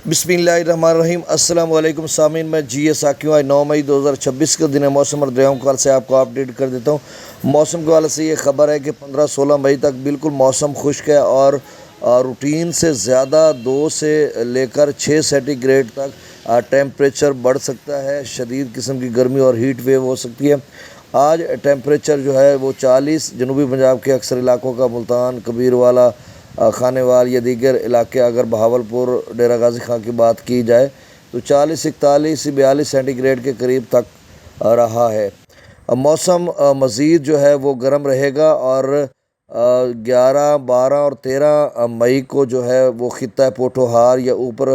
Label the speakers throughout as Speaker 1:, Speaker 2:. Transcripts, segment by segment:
Speaker 1: बिस्मिल्लाहिर्रहमानिर्रहीम। अस्सलाम वालेकुम सामीन, मैं GS आकियों। आज 9 मई 2026 के दिन है। मौसम और दरियाओं के हवाले से आपको अपडेट कर देता हूँ। मौसम के हवाले से ये ख़बर है कि 15-16 मई तक बिल्कुल मौसम खुश्क है और रूटीन से ज़्यादा 2 से लेकर 6 सेंटीग्रेड तक टेम्परेचर बढ़ सकता है। शदीद किस्म की गर्मी और हीट वेव हो सकती है। आज टेम्परेचर जो है वो 40 जनूबी पंजाब के अक्सर इलाकों का, मुल्तान, कबीरवाला, खानेवाल या दीगर इलाके, अगर बहावलपुर, डेरा गाजी खां की बात की जाए तो 40, 41, 42 सेंटीग्रेड के करीब तक रहा है। मौसम मज़ीद जो है वो गर्म रहेगा और 11, 12 और 13 मई को जो है वो खित्ता पोठोहार या ऊपर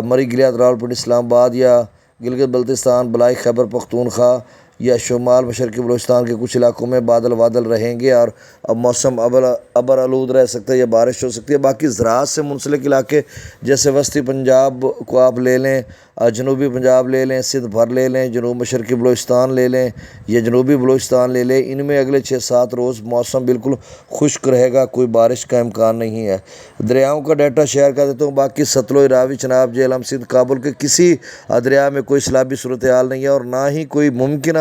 Speaker 1: मरी गिलियात, रावलपिंडी, इस्लामाबाद या गिलगित बल्तिस्तान, बलाई खैबर पख्तूनख्वा या शुमाल मशरक़ी बलूचिस्तान के कुछ इलाकों में बादल बादल रहेंगे और मौसम अबर आलूद रह सकता है या बारिश हो सकती है। बाकी ज़राअत से मुंसलिक इलाके जैसे वस्ती पंजाब को आप ले लें, जनूबी पंजाब ले लें, सिंध भर ले लें, जनूब मशरक़ी बलूचिस्तान ले लें या जनूबी बलूचिस्तान ले लें, इनमें अगले 6-7 रोज़ मौसम बिल्कुल खुश्क रहेगा, कोई बारिश का इम्कान नहीं है। दरियाओं का डाटा शेयर कर देता हूँ। बाकी सतलुज, रावी, चनाब, झेलम, सिंध, काबुल के किसी दरिया में कोई सैलाबी सूरत हाल नहीं है और ना ही कोई मुमकिन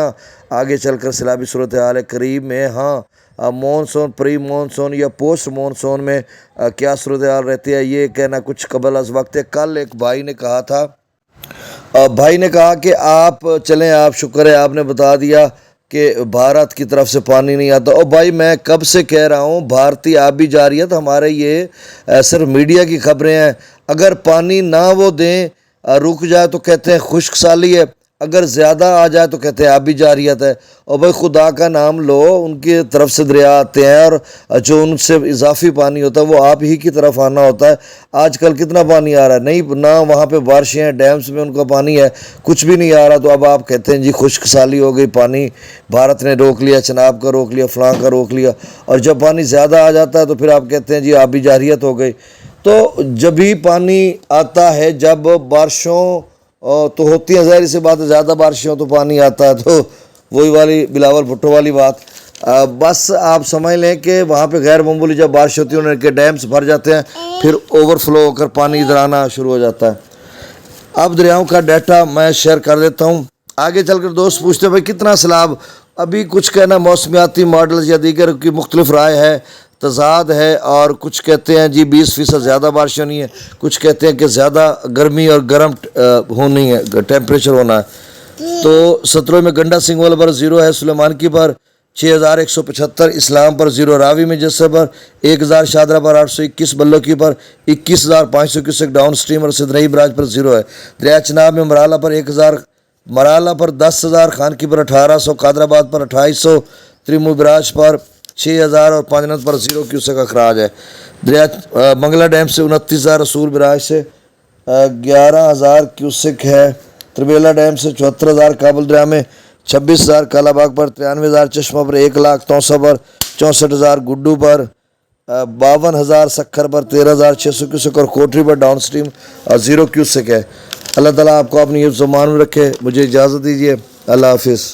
Speaker 1: आगे चलकर सैलाबी सूरत हाल है। करीब में हाँ मॉनसून, प्री मॉनसून या पोस्ट मॉनसून में क्या सूरत हाल रहती है ये कहना कुछ कबल अज़ वक्त है। कल एक भाई ने कहा था, कि आप चलें, आप शुक्र है आपने बता दिया कि भारत की तरफ से पानी नहीं आता। और भाई मैं कब से कह रहा हूँ भारतीय आबी जारियत हमारे ये सिर्फ मीडिया की खबरें हैं। अगर पानी ना वो दें, रुक जाए तो कहते हैं खुश्क साली है, अगर ज़्यादा आ जाए तो कहते हैं आबी जारियत है। और भाई खुदा का नाम लो, उनकी तरफ से दरिया आते हैं और जो उनसे इजाफी पानी होता है वो आप ही की तरफ आना होता है। आजकल कितना पानी आ रहा है, नहीं ना वहाँ पे बारिशें हैं, डैम्स में उनका पानी है, कुछ भी नहीं आ रहा। तो अब आप कहते हैं जी खुश्क साली हो गई, पानी भारत ने रोक लिया, चनाब का रोक लिया, फलां का रोक लिया। और जब पानी ज़्यादा आ जाता है तो फिर आप कहते हैं जी आबी जारियत हो गई। तो जब भी पानी आता है, जब बारिशों तो होती है, ज़ाहिर सी बात है, ज़्यादा बारिश हो तो पानी आता है, तो वही वाली बिलावल भुट्टो वाली बात। बस आप समझ लें कि वहाँ पे गैर मामूली जब बारिश होती है उनके डैम्स भर जाते हैं, फिर ओवरफ्लो होकर पानी इधर आना शुरू हो जाता है। अब दरियाओं का डाटा मैं शेयर कर देता हूँ। आगे चलकर दोस्त पूछते हैं भाई कितना सैलाब, अभी कुछ कहना मौसमियाती मॉडल्स या दीगर की मुख्तलिफ राय है, तजाद है, और कुछ कहते हैं जी 20% ज़्यादा बारिश होनी है, कुछ कहते हैं कि ज़्यादा गर्मी और गर्म होनी है, टेम्परेचर होना है। तो सतलुज में गंडा सिंह वाला पर 0 है, सुलेमान की पर 6175, इस्लाम पर 0, रावी में जैसे पर 1000, शादरा पर 821, बल्लो की पर 21500 डाउन स्ट्रीम और सिदनई बराज पर 0 है। दरिया चनाब में मराला पर 1000, मराला पर 10,000, खान की पर 1800, कादराबाद पर 2800, त्रिमू बराज पर 6000 और पांजनत पर 0 क्यूसेक का खराज है। दरिया मंगला डैम से 29,000, रसूल बराज से 11,000 क्यूसेक है। त्रिबेला डैम से 74,000, काबुल दरिया में 26,000, कालाबाग पर 93,000, चश्मा पर 1,00,000, तौसा पर 64,000, गुड्डू पर 52,000, सखर पर 13,600 क्यूसेक और कोटरी पर डाउन स्ट्रीम 0 क्यूसेक है। अल्लाह ताला आपको अपनी हिफ्ज़-ओ-मान में रखे। मुझे इजाज़त दीजिए। अल्लाह हाफिज़।